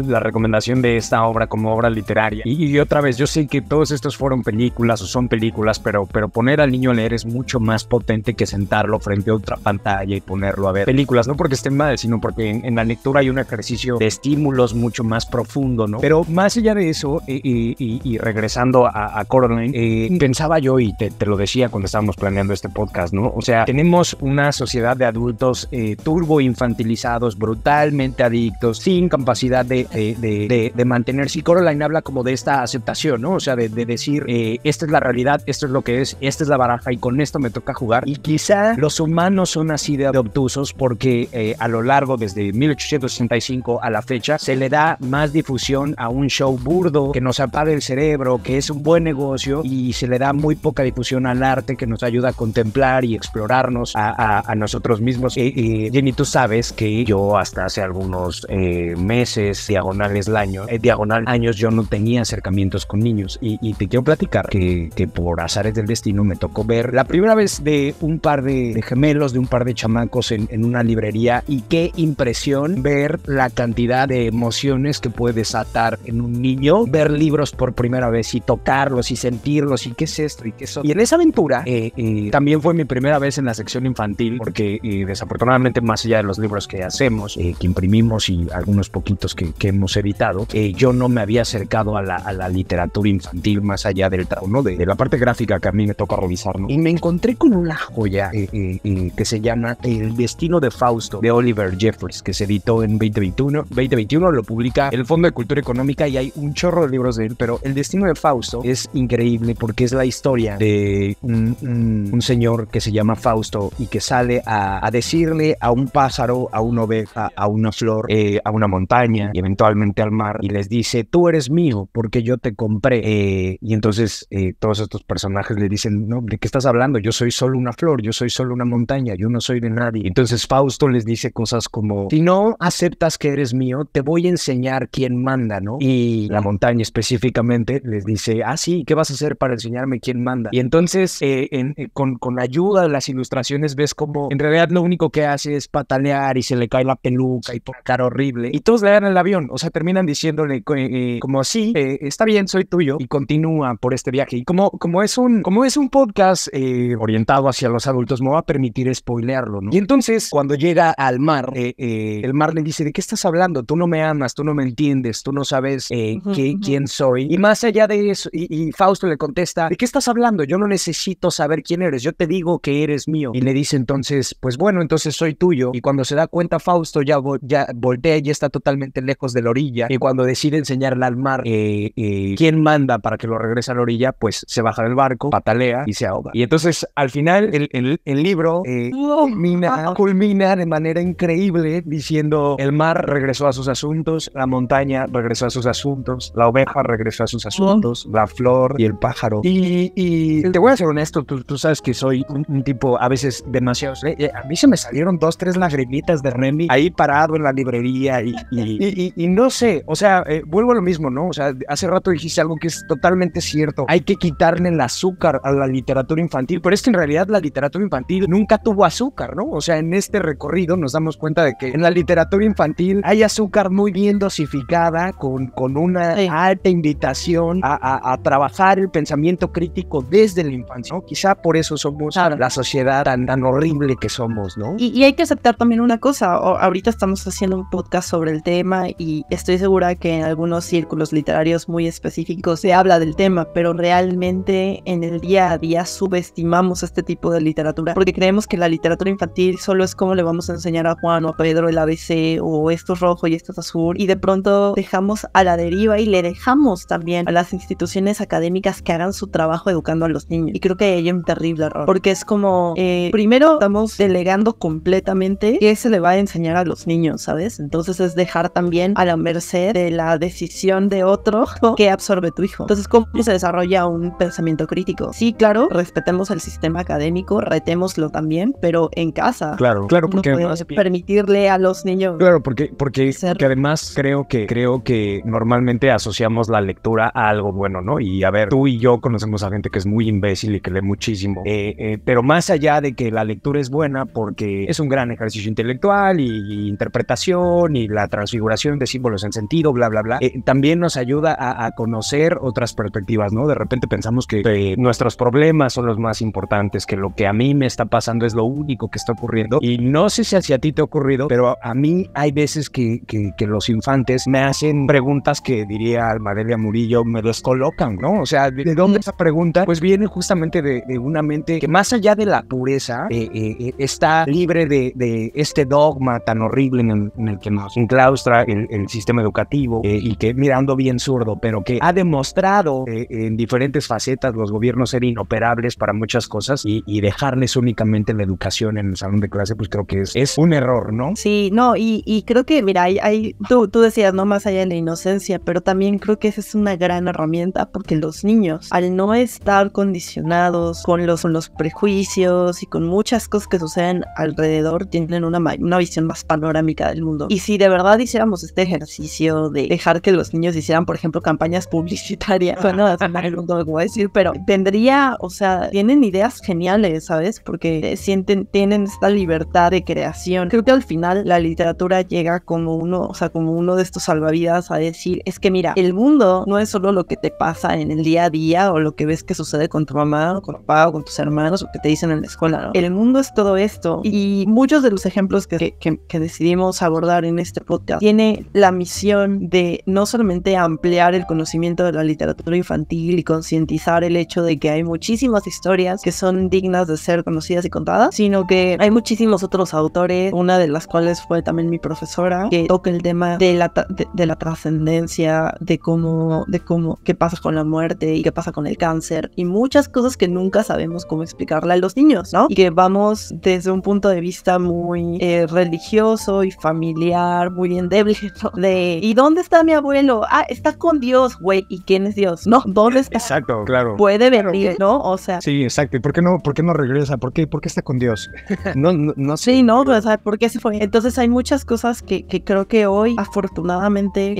la recomendación de esta obra como obra literaria. Y otra vez, yo sé que todos estos fueron películas o son películas, pero poner al niño a leer es mucho más potente que sentarlo frente a otra pantalla y ponerlo a ver películas, no porque estén mal, sino porque en la lectura hay un ejercicio de estímulos mucho más profundo, ¿no? Pero más allá de eso, y regresando a Coraline, pensaba yo, y te lo decía cuando estábamos planeando este podcast, ¿no? O sea, tenemos una sociedad de adultos turbo infantilizados, brutalmente adictos, sin capacidad de mantenerse. Y Coraline habla como de esta aceptación, ¿no? O sea, de decir, esta es la realidad, esto es lo que es, esta es la baraja y con esto me toca jugar. Y quizá los humanos son así de obtusos porque a lo largo, desde 1865 a la fecha, se le da más difusión a un show burdo que nos apaga el cerebro, que es un buen negocio, y se le da muy poca difusión al arte que nos ayuda a contemplar y explorarnos a nosotros mismos. Jenny, tú sabes que yo hasta hace algunos meses, diagonal años, yo no tenía acercamientos con niños, y te quiero platicar que por azares del destino me tocó ver la primera vez de un par de gemelos, de un par de chamacos en una librería, y qué impresión ver la cantidad de emociones que puede desatar en un niño, ver libros por primera vez y tocarlos y sentirlos y qué es esto y qué es eso. Y en esa aventura también fue mi primera vez en la sección infantil, porque desafortunadamente, más allá de los libros que hacemos, que imprimimos y algunos poquitos que hemos editado, yo no me había acercado a la literatura infantil más allá del trabajo, ¿no? De la parte gráfica que a mí me toca revisar, ¿no? Y me encontré con una joya que se llama El destino de Fausto, de Oliver Jeffers, que se editó en 2021 lo publica el Fondo de Cultura Económica, y hay un chorro de libros de él, pero El destino de Fausto es increíble porque es la historia de un señor que se llama Fausto y que sale a decirle a un pájaro, a una oveja, a una flor, a una montaña y eventualmente al mar, y les dice, tú eres mío porque yo te compré. Y entonces todos estos personajes le dicen, no, ¿de qué estás hablando? Yo soy solo una flor, yo soy solo una montaña, yo no soy de nadie. Entonces Fausto les dice cosas como, si no aceptas que eres mío, te voy a enseñar quién manda, ¿no? Y la montaña específicamente les dice, sí, ¿qué vas a hacer para enseñarme quién manda? Y entonces con ayuda de las ilustraciones ves como en realidad lo único que hace es patalear y se le cae la peluca y pone cara horrible, y todos le dan el avión, o sea, terminan diciéndole como sí, está bien, soy tuyo, y continúa por este viaje. Y como es un podcast orientado hacia los adultos, me va a permitir spoilearlo, ¿no? Y entonces cuando llega al mar, el mar le dice, ¿de qué estás hablando? Tú no me amas, tú no me entiendes, tú no sabes quién soy. Y más allá de eso, y Fausto le contesta, ¿de qué estás hablando? Yo no necesito saber quién eres, yo te digo juro que eres mío. Y le dice entonces, pues bueno, entonces soy tuyo. Y cuando se da cuenta Fausto ya voltea y está totalmente lejos de la orilla. Y cuando decide enseñarle al mar quién manda para que lo regrese a la orilla, pues se baja del barco, patalea y se ahoga. Y entonces al final el libro culmina de manera increíble diciendo: el mar regresó a sus asuntos, la montaña regresó a sus asuntos, la oveja regresó a sus asuntos, la flor y el pájaro. Y te voy a ser honesto, tú sabes que soy un tipo a veces demasiado... A mí se me salieron 2, 3 lagrimitas de Remy ahí parado en la librería y no sé, o sea, vuelvo a lo mismo, ¿no? O sea, hace rato dijiste algo que es totalmente cierto. Hay que quitarle el azúcar a la literatura infantil, pero es que en realidad la literatura infantil nunca tuvo azúcar, ¿no? O sea, en este recorrido nos damos cuenta de que en la literatura infantil hay azúcar muy bien dosificada, con una alta invitación a trabajar el pensamiento crítico desde la infancia, ¿no? Quizá por eso somos la sociedad tan horrible que somos, ¿no? Y hay que aceptar también una cosa. Ahorita estamos haciendo un podcast sobre el tema y estoy segura que en algunos círculos literarios muy específicos se habla del tema, pero realmente en el día a día subestimamos este tipo de literatura porque creemos que la literatura infantil solo es como le vamos a enseñar a Juan o a Pedro el ABC, o esto es rojo y esto es azul, y de pronto dejamos a la deriva y le dejamos también a las instituciones académicas que hagan su trabajo educando a los niños. Y creo que hay un terrible error, porque es como primero estamos delegando completamente qué se le va a enseñar a los niños, ¿sabes? Entonces es dejar también a la merced de la decisión de otro que absorbe tu hijo. Entonces, ¿cómo se desarrolla un pensamiento crítico? Sí, claro, respetemos el sistema académico, retémoslo también, pero en casa. Claro, porque no podemos permitirle a los niños. Claro, porque además creo que normalmente asociamos la lectura a algo bueno, ¿no? Y a ver, tú y yo conocemos a gente que es muy imbécil y que lee muchísimo, pero más allá de que la lectura es buena porque es un gran ejercicio intelectual y interpretación y la transfiguración de símbolos en sentido, bla, bla, bla, también nos ayuda a conocer otras perspectivas, ¿no? De repente pensamos que nuestros problemas son los más importantes, que lo que a mí me está pasando es lo único que está ocurriendo, y no sé si a ti te ha ocurrido, pero a mí hay veces que los infantes me hacen preguntas que, diría Almadelia Murillo, me descolocan, ¿no? O sea, ¿de dónde esa pregunta? Pues viene justamente de una mente que, más allá de la pureza, está libre de este dogma tan horrible en el que nos enclaustra el sistema educativo, y que, mirando bien zurdo, pero que ha demostrado en diferentes facetas los gobiernos ser inoperables para muchas cosas, y dejarles únicamente la educación en el salón de clase, pues creo que es un error, ¿no? Sí, no, y creo que, mira, tú decías, no, más allá de la inocencia, pero también creo que esa es una gran herramienta, porque los niños, al no estar condicionados con los prejuicios y con muchas cosas que suceden alrededor, tienen una visión más panorámica del mundo. Y si de verdad hiciéramos este ejercicio de dejar que los niños hicieran, por ejemplo, campañas publicitarias, bueno, es no voy a decir, pero tendría, o sea, tienen ideas geniales, ¿sabes? Porque tienen esta libertad de creación. Creo que al final la literatura llega como uno de estos salvavidas a decir, es que mira, el mundo no es solo lo que te pasa en el día a día o lo que ves que sucede con tu mamá o con tu papá o con tus hermanos o que te dicen en la escuela, ¿no? El mundo es todo esto, y muchos de los ejemplos que decidimos abordar en este podcast tiene la misión de no solamente ampliar el conocimiento de la literatura infantil y concientizar el hecho de que hay muchísimas historias que son dignas de ser conocidas y contadas, sino que hay muchísimos otros autores, una de las cuales fue también mi profesora, que toca el tema de la trascendencia, de cómo qué pasa con la muerte y qué pasa con el cáncer, y muchas cosas que nunca sabemos cómo explicarle a los niños, ¿no? Y que vamos desde un punto de vista muy religioso y familiar, muy endeble, ¿no? ¿Y dónde está mi abuelo? Ah, está con Dios, güey. ¿Y quién es Dios? No, ¿dónde está? Exacto, claro. Puede venir, ¿no? O sea... Sí, exacto. ¿Y por qué no regresa? ¿Por qué está con Dios? no sé. Sí, ¿no? O sea, ¿por qué se fue? Entonces hay muchas cosas que creo que hoy, afortunadamente,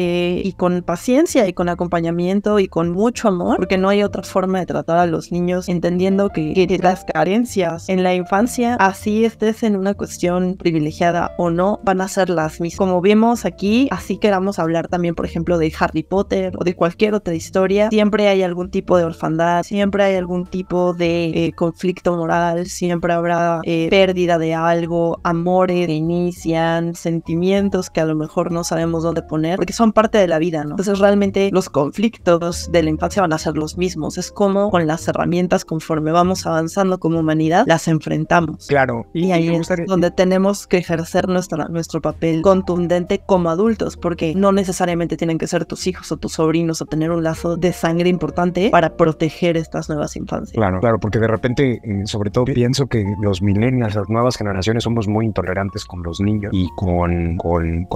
y con paciencia y con acompañamiento y con mucho amor, porque no hay otra forma de tratar a los niños, entendiendo que las carencias en la infancia, así estés en una cuestión privilegiada o no, van a ser las mismas. Como vemos aquí, así queramos hablar también, por ejemplo, de Harry Potter o de cualquier otra historia, siempre hay algún tipo de orfandad, siempre hay algún tipo de conflicto moral, siempre habrá pérdida de algo, amores que inician, sentimientos que a lo mejor no sabemos dónde poner, porque son parte de la vida, ¿no? Entonces realmente los conflictos de la infancia van a ser los mismos. Es como con las herramientas, conforme vamos avanzando como humanidad, las enfrentamos. Claro. Y ahí es donde tenemos que ejercer nuestro papel contundente como adultos, porque no necesariamente tienen que ser tus hijos o tus sobrinos o tener un lazo de sangre importante para proteger estas nuevas infancias. Claro, porque de repente, sobre todo pienso que los millennials, las nuevas generaciones, somos muy intolerantes con los niños y con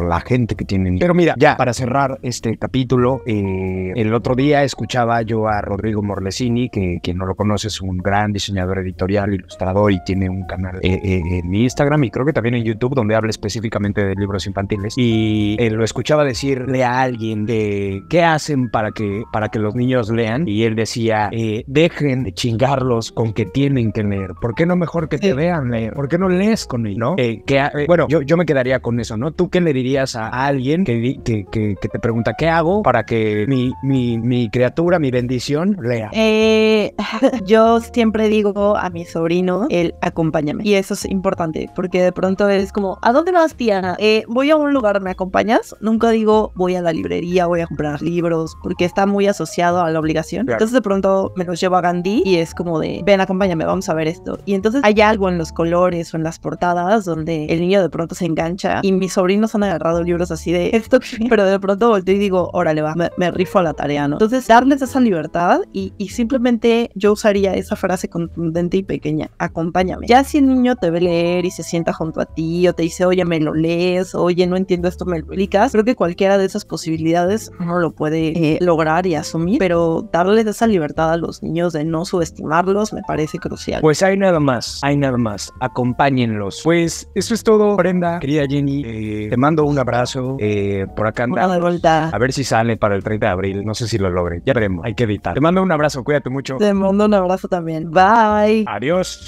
la gente que tienen. Pero mira, ya para cerrar este capítulo, el otro día escuchaba yo a Rodrigo Morlesini, que quien no lo conoce es un gran diseñador editorial, ilustrador, y tiene un canal en Instagram y creo que también en YouTube, donde habla específicamente de libros infantiles, y lo escuchaba decirle a alguien de qué hacen para que los niños lean, y él decía, dejen de chingarlos con que tienen que leer. ¿Por qué no mejor que te vean leer? ¿Por qué no lees con ellos? ¿No? Bueno, yo me quedaría con eso, ¿no? ¿Tú qué le dirías a alguien que te pregunta qué hago para que mi criatura, mi bendición, lea? Yo siempre digo a mi sobrino, acompáñame. Y eso es importante, porque de pronto es como, ¿a dónde vas, tía? Voy a un lugar, ¿me acompañas? Nunca digo, voy a la librería, voy a comprar libros, porque está muy asociado a la obligación. Claro. Entonces de pronto me los llevo a Gandhi y es como de, ven, acompáñame, vamos a ver esto. Y entonces hay algo en los colores o en las portadas donde el niño de pronto se engancha, y mis sobrinos han agarrado libros así de esto, pero de pronto volteo y digo, órale, va, me rifo a la tarea, ¿no? Entonces darles esa libertad y simplemente yo usaría esa frase contundente y pequeña, acompáñame. Ya si el niño te ve leer y se sienta junto a ti o te dice, oye, me lo lees, oye, no entiendo esto, me lo explicas, creo que cualquiera de esas posibilidades uno lo puede lograr y asumir, pero darles esa libertad a los niños de no subestimarlos me parece crucial. Pues hay nada más, acompáñenlos. Pues eso es todo, Brenda, querida Jenny, te mando un abrazo, por acá andamos, de vuelta. A ver si sale para el 30 de abril, no sé si lo logre, ya veremos, hay que editar. Te mando un abrazo, cuídate mucho. Te mando un abrazo también, bye. Adiós.